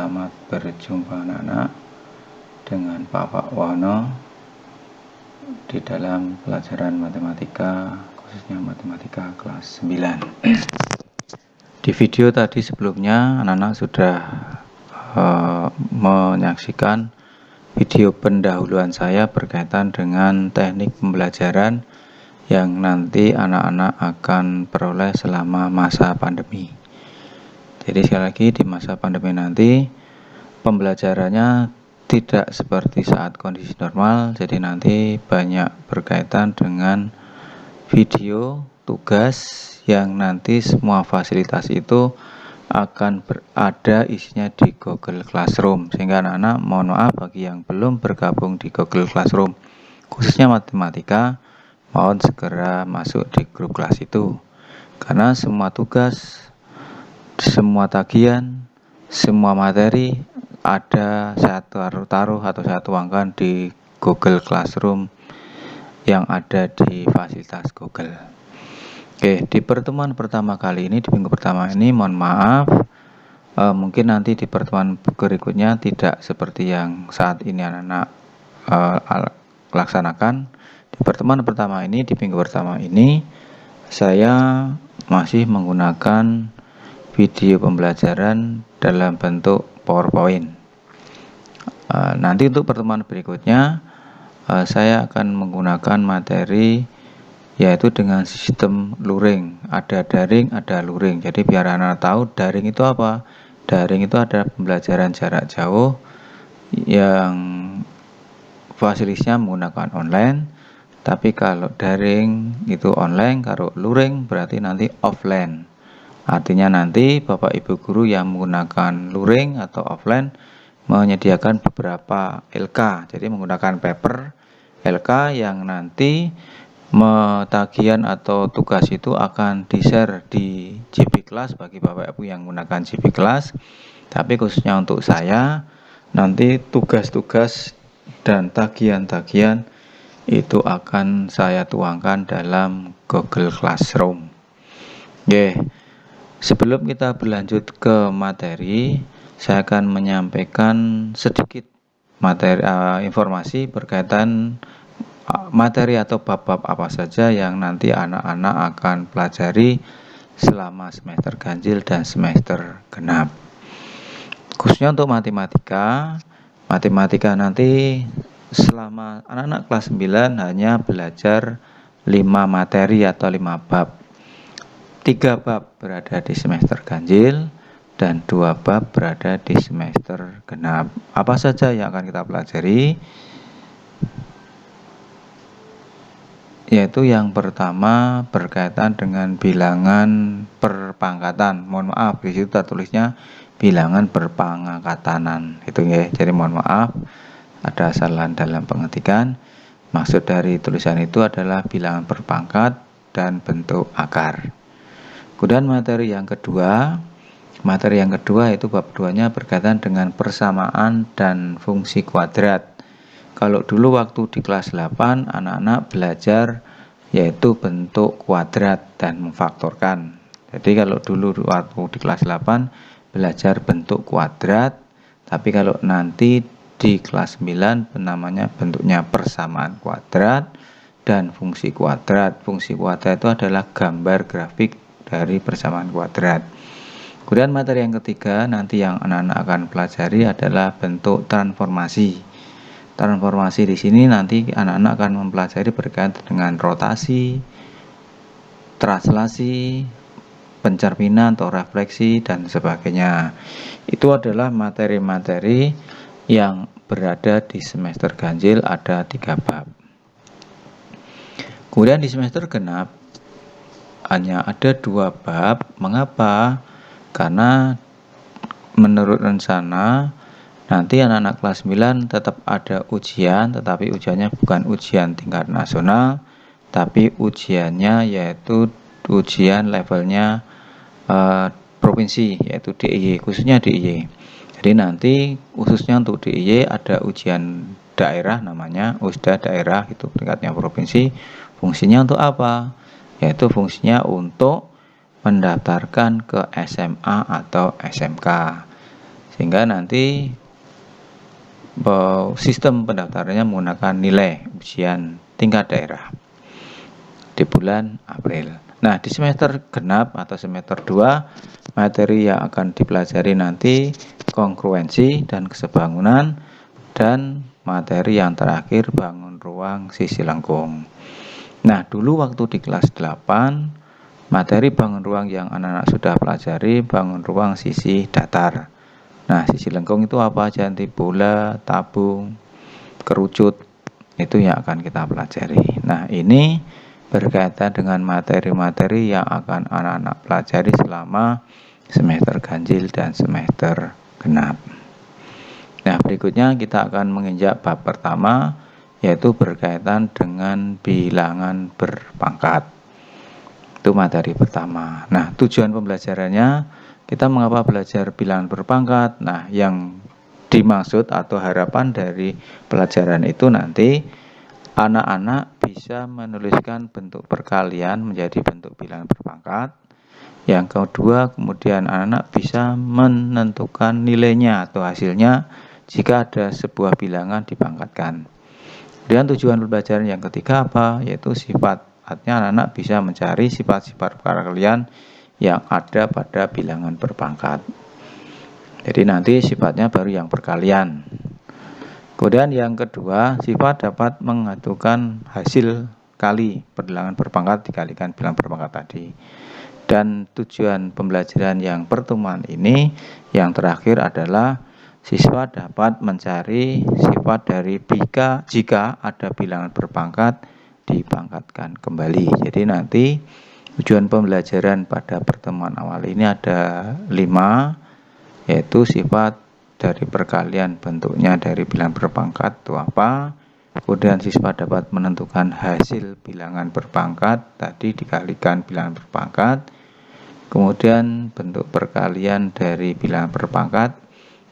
Selamat berjumpa anak-anak dengan Pak Wono di dalam pelajaran matematika, khususnya matematika kelas 9. Di video tadi sebelumnya anak-anak sudah menyaksikan video pendahuluan saya berkaitan dengan teknik pembelajaran yang nanti anak-anak akan peroleh selama masa pandemi. Jadi sekali lagi, di masa pandemi nanti pembelajarannya tidak seperti saat kondisi normal, jadi nanti banyak berkaitan dengan video, tugas yang nanti semua fasilitas itu akan berada isinya di Google Classroom, sehingga anak-anak mohon maaf bagi yang belum bergabung di Google Classroom khususnya matematika, mohon segera masuk di grup kelas itu, karena semua tugas, semua tagihan, semua materi ada saya taruh atau saya tuangkan di Google Classroom yang ada di fasilitas Google. Oke, di pertemuan pertama kali ini, di minggu pertama ini, mohon maaf, mungkin nanti di pertemuan berikutnya tidak seperti yang saat ini anak-anak laksanakan. Di pertemuan pertama ini, di minggu pertama ini, saya masih menggunakan video pembelajaran dalam bentuk PowerPoint. Nanti untuk pertemuan berikutnya saya akan menggunakan materi yaitu dengan sistem luring, ada daring, ada luring. Jadi biar anak tahu daring itu apa. Daring itu adalah pembelajaran jarak jauh yang fasilitasnya menggunakan online. Tapi kalau daring itu online, kalau luring berarti nanti offline. Artinya nanti Bapak Ibu Guru yang menggunakan luring atau offline menyediakan beberapa LK, jadi menggunakan paper LK yang nanti tagihan atau tugas itu akan di-share di JB Class bagi Bapak Ibu yang menggunakan JB Class. Tapi khususnya untuk saya, nanti tugas-tugas dan tagihan-tagihan itu akan saya tuangkan dalam Google Classroom. Oke. Sebelum kita berlanjut ke materi, saya akan menyampaikan sedikit materi informasi berkaitan materi atau bab-bab apa saja yang nanti anak-anak akan pelajari selama semester ganjil dan semester genap. Khususnya untuk matematika nanti selama anak-anak kelas 9 hanya belajar 5 materi atau 5 bab. 3 bab berada di semester ganjil dan 2 bab berada di semester genap. Apa saja yang akan kita pelajari? Yaitu yang pertama berkaitan dengan bilangan perpangkatan. Mohon maaf, di situ tulisnya bilangan berpangkatanan. Itu ya. Jadi mohon maaf ada kesalahan dalam pengetikan. Maksud dari tulisan itu adalah bilangan berpangkat dan bentuk akar. Kemudian materi yang kedua itu bab 2-nya berkaitan dengan persamaan dan fungsi kuadrat. Kalau dulu waktu di kelas 8 anak-anak belajar yaitu bentuk kuadrat dan memfaktorkan. Jadi kalau dulu waktu di kelas 8 belajar bentuk kuadrat, tapi kalau nanti di kelas 9 namanya bentuknya persamaan kuadrat dan fungsi kuadrat. Fungsi kuadrat itu adalah gambar grafik dari persamaan kuadrat. Kemudian materi yang ketiga nanti yang anak-anak akan pelajari adalah bentuk transformasi. Transformasi di sini nanti anak-anak akan mempelajari berkaitan dengan rotasi, translasi, pencerminan atau refleksi dan sebagainya. Itu adalah materi-materi yang berada di semester ganjil, ada 3 bab. Kemudian di semester genap hanya ada 2 bab. Mengapa? Karena menurut rencana nanti anak-anak kelas 9 tetap ada ujian, tetapi ujiannya bukan ujian tingkat nasional, tapi ujiannya yaitu ujian levelnya provinsi, yaitu DIY, khususnya DIY. Jadi nanti khususnya untuk DIY ada ujian daerah namanya USDA daerah, itu tingkatnya provinsi. Fungsinya untuk apa? Yaitu fungsinya untuk mendaftarkan ke SMA atau SMK. sehingga nanti sistem pendaftarannya menggunakan nilai ujian tingkat daerah di bulan April. Nah, di semester genap atau semester 2, materi yang akan dipelajari nanti kongruensi dan kesebangunan, dan materi yang terakhir bangun ruang sisi lengkung. Nah, dulu waktu di kelas 8, materi bangun ruang yang anak-anak sudah pelajari bangun ruang sisi datar. Nah, sisi lengkung itu apa aja? Nanti bola, tabung, kerucut, itu yang akan kita pelajari. Nah, ini berkaitan dengan materi-materi yang akan anak-anak pelajari selama semester ganjil dan semester genap. Nah, berikutnya kita akan menginjak bab pertama, yaitu berkaitan dengan bilangan berpangkat. Itu materi pertama. Nah, tujuan pembelajarannya, kita mengapa belajar bilangan berpangkat? Nah, yang dimaksud atau harapan dari pelajaran itu nanti anak-anak bisa menuliskan bentuk perkalian menjadi bentuk bilangan berpangkat. Yang kedua, kemudian anak-anak bisa menentukan nilainya atau hasilnya jika ada sebuah bilangan dipangkatkan. Kemudian tujuan pembelajaran yang ketiga apa? Yaitu sifat. Artinya anak-anak bisa mencari sifat-sifat perkalian yang ada pada bilangan berpangkat. Jadi nanti sifatnya baru yang perkalian. Kemudian yang kedua, sifat dapat menentukan hasil kali bilangan berpangkat dikalikan bilangan berpangkat tadi. Dan tujuan pembelajaran yang pertemuan ini yang terakhir adalah siswa dapat mencari sifat dari jika ada bilangan berpangkat dipangkatkan kembali. Jadi nanti tujuan pembelajaran pada pertemuan awal ini ada 5, yaitu sifat dari perkalian bentuknya dari bilangan berpangkat itu apa, kemudian siswa dapat menentukan hasil bilangan berpangkat tadi dikalikan bilangan berpangkat, kemudian bentuk perkalian dari bilangan berpangkat.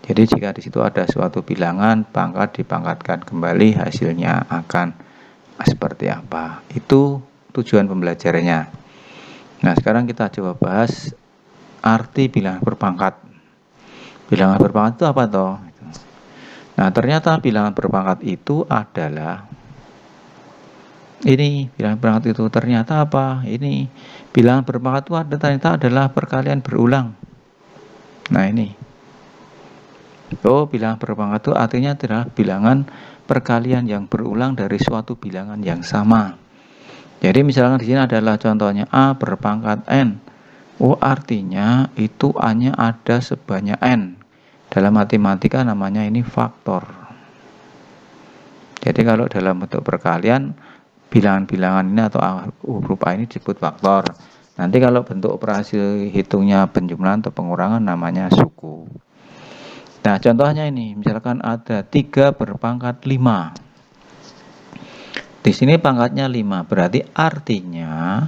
Jadi jika di situ ada suatu bilangan pangkat dipangkatkan kembali, hasilnya akan seperti apa. Itu tujuan pembelajarannya. Nah, sekarang kita coba bahas arti bilangan berpangkat. Bilangan berpangkat itu apa toh? Nah, ternyata bilangan berpangkat itu adalah ini. Bilangan berpangkat itu ternyata apa? Ini bilangan berpangkat itu ternyata adalah perkalian berulang. Nah, ini. Bilangan berpangkat itu artinya adalah bilangan perkalian yang berulang dari suatu bilangan yang sama. Jadi misalkan di sini adalah contohnya A berpangkat N. Artinya itu A-nya ada sebanyak N. Dalam matematika namanya ini faktor. Jadi kalau dalam bentuk perkalian, bilangan-bilangan ini atau huruf A ini disebut faktor. Nanti kalau bentuk operasi hitungnya penjumlahan atau pengurangan namanya suku. Nah, contohnya ini, misalkan ada 3 berpangkat 5. Di sini pangkatnya 5, berarti artinya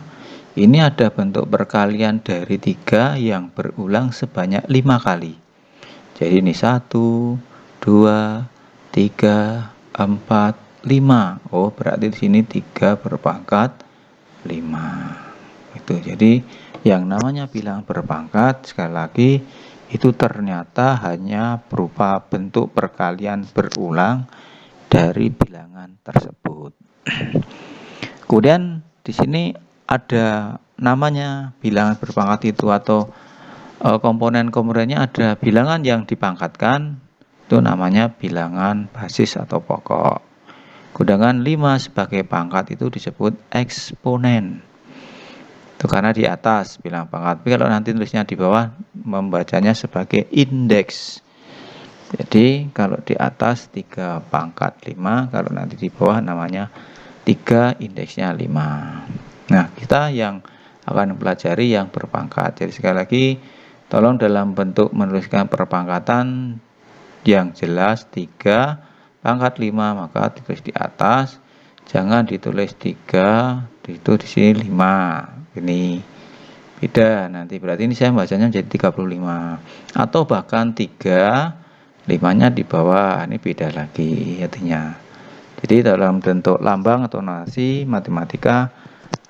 ini ada bentuk perkalian dari 3 yang berulang sebanyak 5 kali. Jadi ini 1, 2, 3, 4, 5. Berarti di sini 3 berpangkat 5. Itu. Jadi yang namanya bilangan berpangkat sekali lagi itu ternyata hanya berupa bentuk perkalian berulang dari bilangan tersebut. Kemudian di sini ada namanya bilangan berpangkat itu atau komponen-komponennya ada bilangan yang dipangkatkan, itu namanya bilangan basis atau pokok. Sedangkan 5 sebagai pangkat itu disebut eksponen. Itu karena di atas bilangan pangkat. Tapi kalau nanti tulisnya di bawah membacanya sebagai indeks. Jadi kalau di atas 3 pangkat 5, kalau nanti di bawah namanya 3 indeksnya 5. Nah, kita yang akan mempelajari yang berpangkat. Jadi sekali lagi tolong dalam bentuk menuliskan perpangkatan yang jelas 3 pangkat 5 maka ditulis di atas, jangan ditulis 3 itu di sini 5. Ini beda nanti, berarti ini saya bacanya menjadi 35 atau bahkan 3 5-nya di bawah, ini beda lagi artinya. Jadi dalam bentuk lambang atau narasi matematika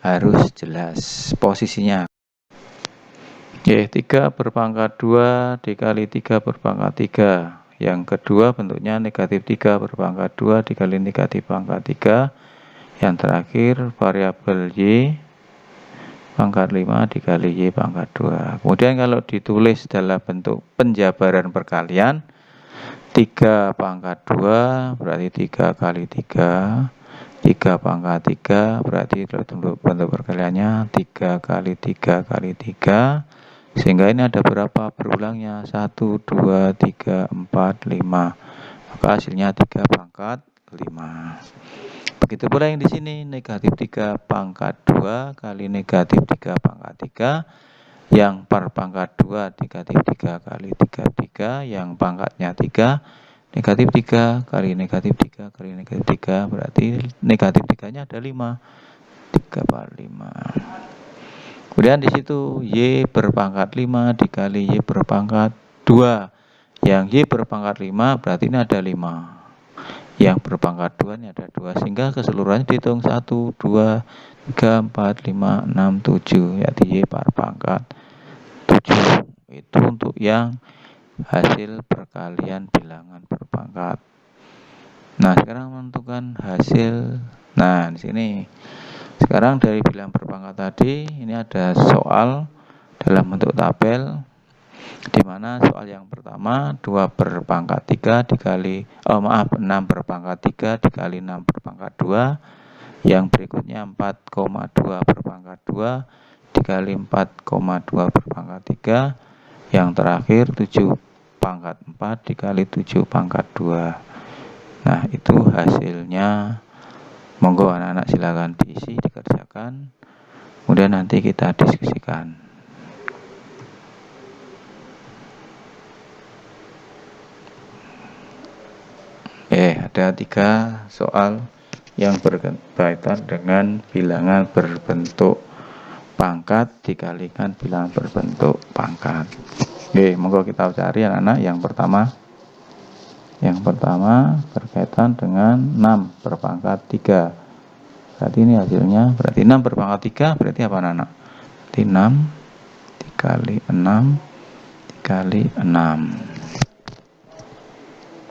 harus jelas posisinya. 3 berpangkat 2 dikali 3 berpangkat 3. Yang kedua bentuknya negatif 3 berpangkat 2 dikali negatif pangkat 3. Yang terakhir variabel Y pangkat 5 dikali Y pangkat 2. Kemudian kalau ditulis dalam bentuk penjabaran perkalian, 3 pangkat 2 berarti 3 kali 3. 3 pangkat 3 berarti bentuk perkaliannya 3 kali 3 kali 3. Sehingga ini ada berapa berulangnya? 1, 2, 3, 4, 5. Maka hasilnya 3 pangkat 5. Begitu pula yang di sini, negatif 3 pangkat 2 kali negatif 3 pangkat 3. Yang per pangkat 2 negatif 3 kali negatif 3. Yang pangkatnya 3. Negatif 3 kali negatif 3 kali negatif 3. Berarti negatif 3-nya ada 5. 3 per 5. Kemudian di situ Y berpangkat 5 dikali Y berpangkat 2. Yang Y berpangkat 5 berarti ini ada 5. Yang berpangkat 2 ini ada 2. Sehingga keseluruhannya dihitung 1, 2, 3, 4, 5, 6, 7. Yaitu Y berpangkat 7. Itu untuk yang hasil perkalian bilangan berpangkat. Nah, sekarang menentukan hasil. Nah, di sini. Sekarang dari bilangan berpangkat tadi, ini ada soal dalam bentuk tabel, di mana soal yang pertama 2 berpangkat 3 dikali 6 berpangkat 3 dikali 6 berpangkat 2. Yang berikutnya 4,2 berpangkat 2 dikali 4,2 berpangkat 3. Yang terakhir 7 pangkat 4 dikali 7 pangkat 2. Nah, itu hasilnya. Monggo anak-anak silakan diisi, dikerjakan. Kemudian nanti kita diskusikan. Ada 3 soal yang berkaitan dengan bilangan berbentuk pangkat dikalikan bilangan berbentuk pangkat. Monggo kita cari anak-anak. Yang pertama berkaitan dengan 6 berpangkat 3. Berarti ini hasilnya, berarti 6 berpangkat 3 berarti apa anak-anak? Berarti 6 dikali 6 dikali 6.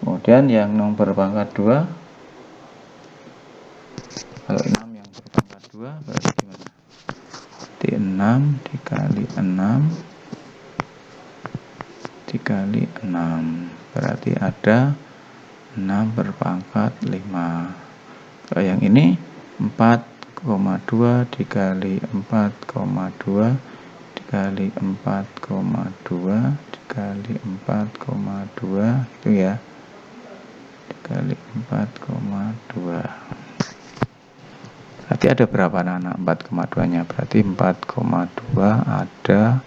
Kemudian yang 6 berpangkat 2, kalau 6 yang berpangkat 2 berarti gimana? Berarti 6 dikali 6 dikali 6. Berarti ada 6 berpangkat 5. Kalau yang ini 4,2 dikali 4,2 dikali 4,2 dikali 4,2 itu ya, dikali 4,2. Berarti ada berapa anak 4,2 nya? Berarti 4,2 ada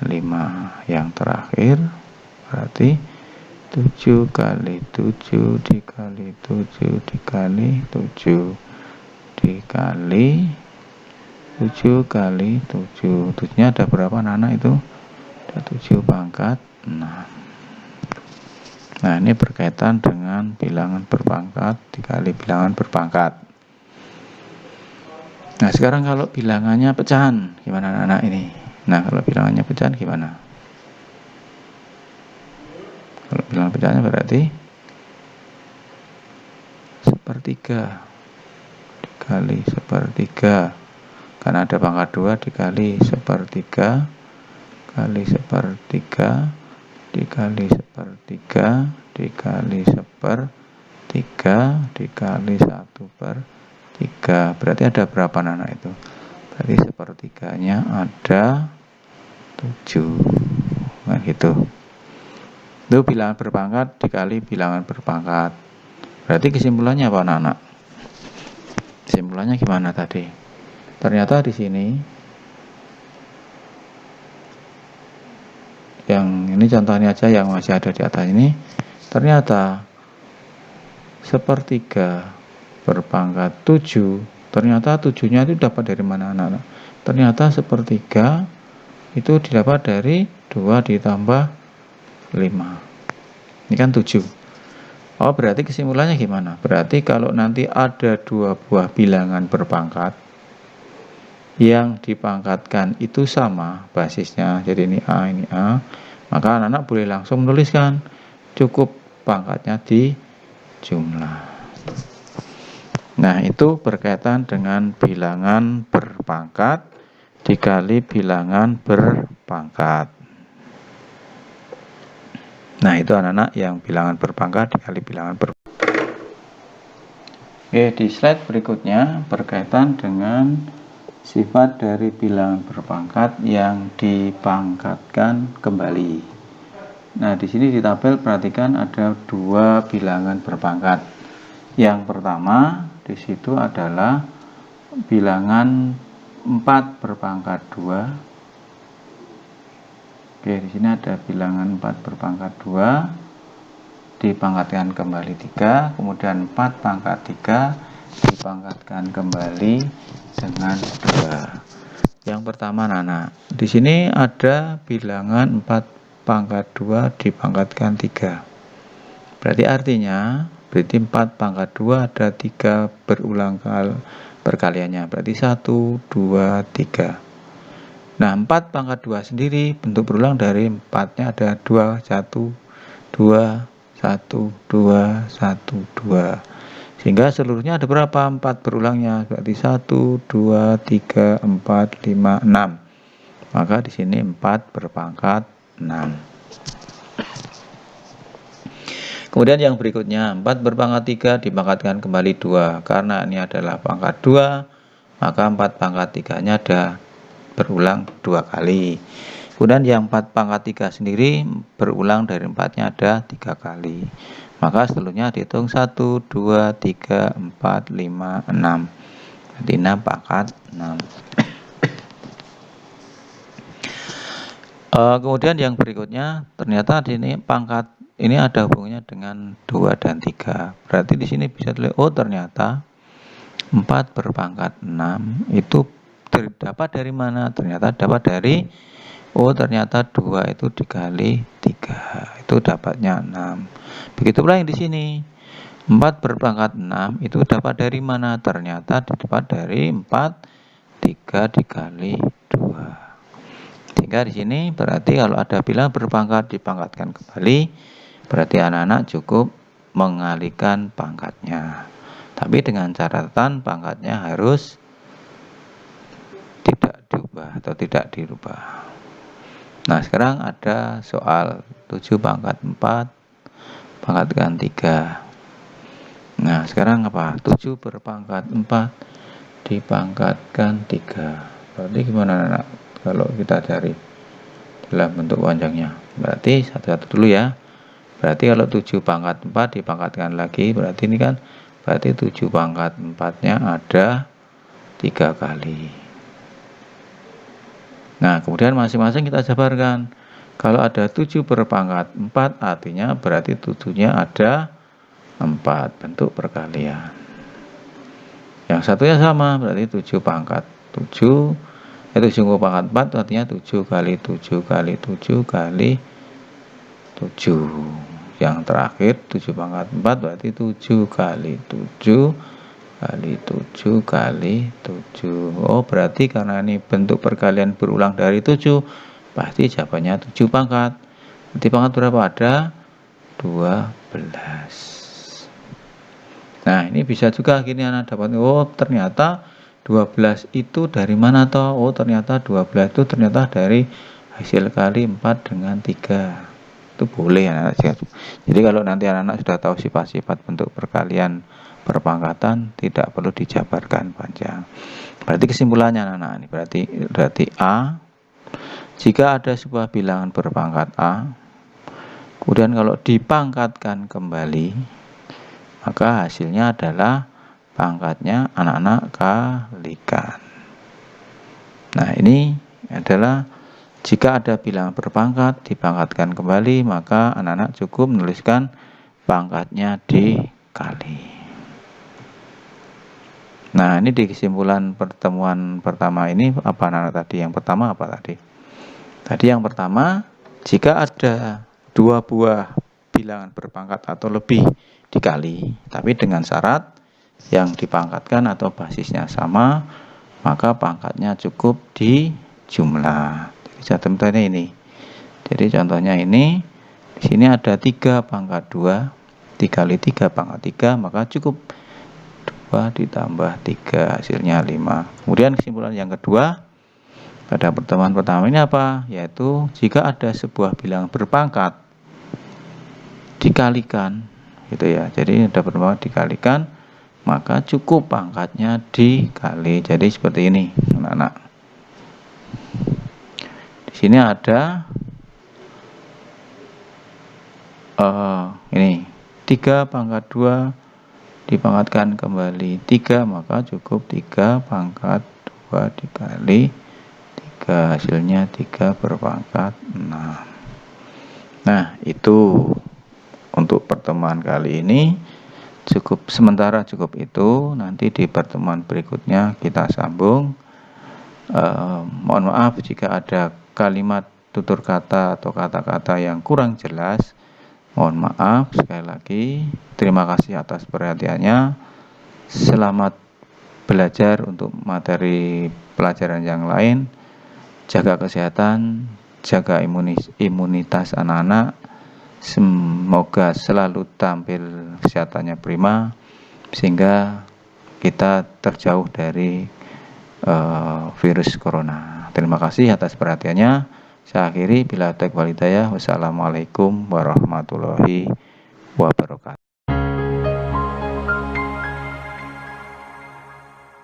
5. Yang terakhir berarti 7 kali 7 dikali 7 dikali 7 dikali 7 kali 7. 7-nya ada berapa anak itu? Ada 7 pangkat 6. Nah, ini berkaitan dengan bilangan berpangkat dikali bilangan berpangkat. Nah, sekarang kalau bilangannya pecahan, gimana anak-anak ini? Nah, kalau bilangannya pecahan gimana? Kalau bilangan pecahannya berarti sepertiga dikali sepertiga, karena ada pangkat 2 dikali sepertiga kali sepertiga dikali sepertiga dikali sepertiga dikali 1/3. Berarti ada berapa anak itu? Berarti sepertiganya ada 7. Nah, gitu. Itu bilangan berpangkat dikali bilangan berpangkat. Berarti kesimpulannya apa anak-anak? Kesimpulannya gimana tadi? Ternyata di sini, yang ini contohnya aja yang masih ada di atas ini, ternyata sepertiga berpangkat 7, ternyata 7-nya itu dapat dari mana anak-anak? Ternyata sepertiga itu didapat dari 2 ditambah 5. Ini kan 7. Oh, berarti kesimpulannya gimana? Berarti kalau nanti ada 2 buah bilangan berpangkat, yang dipangkatkan itu sama basisnya, jadi ini A, maka anak-anak boleh langsung menuliskan, cukup pangkatnya di jumlah. Nah, itu berkaitan dengan bilangan berpangkat dikali bilangan berpangkat. Nah, itu anak-anak yang bilangan berpangkat dikali bilangan berpangkat. Oke, di slide berikutnya berkaitan dengan sifat dari bilangan berpangkat yang dipangkatkan kembali. Nah, di sini di tabel perhatikan ada dua bilangan berpangkat. Yang pertama di situ adalah bilangan 4 berpangkat 2. Oke, di sini ada bilangan 4 berpangkat 2 dipangkatkan kembali 3, kemudian 4 pangkat 3 dipangkatkan kembali dengan 2. Yang pertama Nana, di sini ada bilangan 4 pangkat 2 dipangkatkan 3. Berarti artinya 4 pangkat 2 ada 3 berulang perkaliannya. Berarti 1, 2, 3. Nah, 4 pangkat 2 sendiri bentuk berulang dari 4-nya ada 2, 1, 2, 1, 2, 1, 2. Sehingga seluruhnya ada berapa? 4 berulangnya. Berarti 1, 2, 3, 4, 5, 6. Maka di sini 4 berpangkat 6. Kemudian yang berikutnya 4 berpangkat 3 dipangkatkan kembali 2. Karena ini adalah pangkat 2, maka 4 pangkat 3-nya ada berulang 2 kali. Kemudian yang 4 pangkat 3 sendiri berulang dari 4-nya ada 3 kali. Maka seluruhnya dihitung 1, 2, 3, 4, 5, 6. Jadi 6 pangkat 6. Kemudian yang berikutnya ternyata di sini pangkat ini ada hubungannya dengan 2 dan 3. Berarti di sini bisa dilihat, oh ternyata 4 berpangkat 6 itu dapat dari mana? Ternyata dapat dari ternyata 2 itu dikali 3 itu dapatnya 6. Begitu pula yang di sini 4 berpangkat 6 itu dapat dari mana? Ternyata dapat dari 4 3 dikali 2. Sehingga di sini berarti kalau ada bilangan berpangkat dipangkatkan kembali, berarti anak-anak cukup mengalihkan pangkatnya. Tapi dengan catatan pangkatnya harus tidak diubah atau tidak dirubah. Nah, sekarang ada soal 7 pangkat 4 pangkatkan 3. Nah, sekarang apa? 7 berpangkat 4 dipangkatkan 3. Berarti gimana anak? Kalau kita cari dalam bentuk panjangnya. Berarti satu-satu dulu ya. Berarti kalau 7 pangkat 4 dipangkatkan lagi, berarti ini kan berarti 7 pangkat 4-nya ada 3 kali. Nah, kemudian masing-masing kita jabarkan. Kalau ada 7 berpangkat 4, artinya berarti 7-nya ada 4 bentuk perkalian. Yang satunya sama, berarti 7 pangkat 7, 7 pangkat 4, artinya 7 kali 7 kali 7 kali 7. Yang terakhir 7 pangkat 4, berarti 7 kali 7 kali 7 kali 7. Oh, berarti karena ini bentuk perkalian berulang dari 7, pasti jawabannya 7 pangkat. Berarti pangkat berapa? Ada 12. Nah, ini bisa juga gini anak dapat, oh ternyata 12 itu dari mana toh? Oh, ternyata 12 itu ternyata dari hasil kali 4 dengan 3. Itu boleh anak. Jadi kalau nanti anak-anak sudah tahu sifat-sifat bentuk perkalian berpangkatan, tidak perlu dijabarkan panjang. Berarti kesimpulannya anak-anak ini berarti A, jika ada sebuah bilangan berpangkat A, kemudian kalau dipangkatkan kembali, maka hasilnya adalah pangkatnya anak-anak kalikan. Nah, ini adalah jika ada bilangan berpangkat dipangkatkan kembali, maka anak-anak cukup menuliskan pangkatnya dikali. Nah, ini di kesimpulan pertemuan pertama ini apa anak-anak tadi? Yang pertama apa tadi? Tadi yang pertama, jika ada 2 buah bilangan berpangkat atau lebih dikali, tapi dengan syarat yang dipangkatkan atau basisnya sama, maka pangkatnya cukup di jumlah. Jadi contohnya ini. Jadi contohnya ini, di sini ada 3 pangkat 2, 3 kali 3 pangkat 3, maka cukup 2 ditambah 3, hasilnya 5. Kemudian kesimpulan yang kedua, pada pertemuan pertama ini apa? Yaitu jika ada sebuah bilangan berpangkat dikalikan, gitu ya. Jadi ada pertemuan dikalikan, maka cukup pangkatnya dikali. Jadi seperti ini, anak-anak. Di sini ada ini 3 pangkat 2 dipangkatkan kembali 3, maka cukup 3 pangkat 2 dikali 3, hasilnya 3 berpangkat 6. Nah, itu untuk pertemuan kali ini cukup sementara, cukup itu. Nanti di pertemuan berikutnya kita sambung. Mohon maaf jika ada kalimat tutur kata atau kata-kata yang kurang jelas. Mohon maaf sekali lagi. Terima kasih atas perhatiannya. Selamat belajar untuk materi pelajaran yang lain. Jaga kesehatan, jaga imunitas anak-anak. Semoga selalu tampil kesehatannya prima, sehingga kita terjauh dari virus corona. Terima kasih atas perhatiannya. Saya akhiri, bila taufiq wal hidayah. Wassalamualaikum warahmatullahi wabarakatuh.